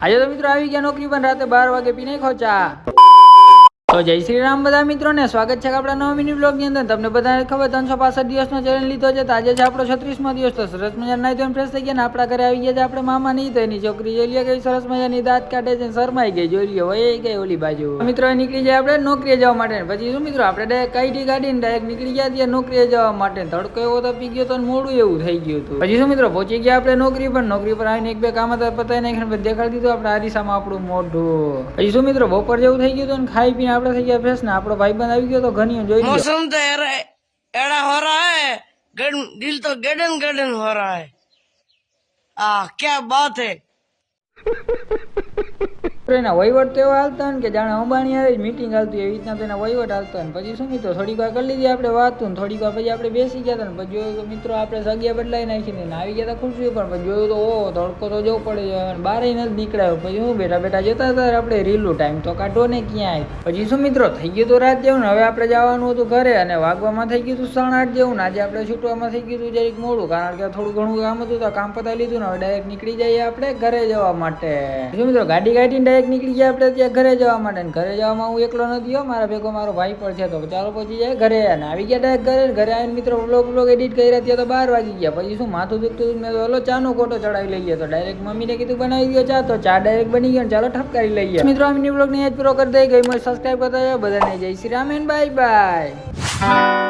આજે તો મિત્રો આવી ગયા નોકરી પણ રાતે 12 વાગે પી નાખો ચા। તો જય શ્રી રામ બધા મિત્રોને સ્વાગત છે આપણા નવા મિની બ્લોગની અંદર। તમને બધાને ખબર 365 દિવસનો ચેલેન્જ લીધો છે, તો આજે છે આપણો 36મો દિવસ। તો સરસ મજા નાઈ ધોઈને ફ્રેશ થઈ ગયા ને આપણા ઘરે આવી ગયા છે આપણે મામા નહીં તો એની છોકરી જોઈ લે ગઈ સરસ મજાની દાંત કાઢે છે, શરમાઈ ગઈ, જોઈ લ્યો વહી ગઈ ઓલી બાજુ। મિત્રો નીકળી જાય આપણે નોકરીએ જવા માટે। પછી શું મિત્રો આપણે ડાયરેક્ટ કાઈટી કાઢીને ડાયરેક્ટ નીકળી ગયા ત્યાં નોકરીએ જવા માટે। તડકો એવો તપી ગયો તો મોડું એવું થઈ ગયું હતું। પછી શું મિત્રો પહોંચી ગયા આપણે નોકરી પર આવીને એક બે કામ હતા પતાવી નાખીને દેખાડી દીધું આપણે આરીસામાં આપણું મોઢું। પછી શું મિત્રો બપોર જેવું થઈ ગયું હતું ને ખાઈ પીને આપણે થઈ ગયા ફ્રેશ ને આપણો ભાઈબંધ આવી ગયો તો ઘણી જોઈ લો। मौसम तो एड़ा हो रहा है, दिल तो गडन गडन हो रहा है। क्या बात है। એના વહીવટ તો એવા હાલતા ને કે જાણે અંબાણી આવે મીટિંગ હાલતી એવી રીતના તેના વહીવટ હાલતા ને। પછી શું મિત્રો થોડીક વાર કરી લીધી આપણે વાતું, થોડીક વાર પછી આપણે બેસી ગયા હતા ને પછી જોયું તો મિત્રો આપણે જગ્યા બદલાઈ નાખીને આવી ગયા હતા ખુરશી ઉપર। પછી જોયું તો તડકો તો જવું પડે છે, બહાર નથી નીકળાયો। પછી હું બેઠા બેઠા જતા હતા આપણે રીલું ટાઈમ તો કાઢો ને ક્યાંય। પછી શું મિત્રો થઈ ગયું તો રાત જેવું ને હવે આપણે જવાનું હતું ઘરે અને વાગવામાં થઈ ગયું હતું 8:30 જેવું ને આજે આપણે છૂટવામાં થઈ ગયું હતું જરીક મોડું, કારણ કે થોડું ઘણું કામ હતું તો કામ પતાવી લીધું ને હવે ડાયરેક્ટ નીકળી જઈએ આપણે ઘરે જવા માટે। શું મિત્રો ગાડી કાઢીને નીકળી ગયા આપણે ત્યાં ઘરે જવા માટે। ઘરે જવામાં હું એકલો નથી હો, મારા ભેગો મારો ભાઈ પણ છે। તો ચાલો પહોંચી જાય ઘરે અને આવી ગયા ડાયરેક્ટ ઘરે આવીને મિત્રો વ્લોગ એડિટ કર્યા ત્યાં તો 12 વાગી ગયા। પછી શું માથું દુખતું મેં તો હલો ચાનો કોટો ચડાવી લઈએ, તો ડાયરેક્ટ મમ્મીને કીધું બનાવી દો ચા, તો ચા ડાયરેક્ટ બની ગયો, ચાલો ઠપકારી લઈએ। મિત્રો આ મિની વ્લોગને જ પૂરો કરી દઈ ગઈ, સબસ્ક્રાઈબ કરતા બધાને જય Shri Ram and bye bye.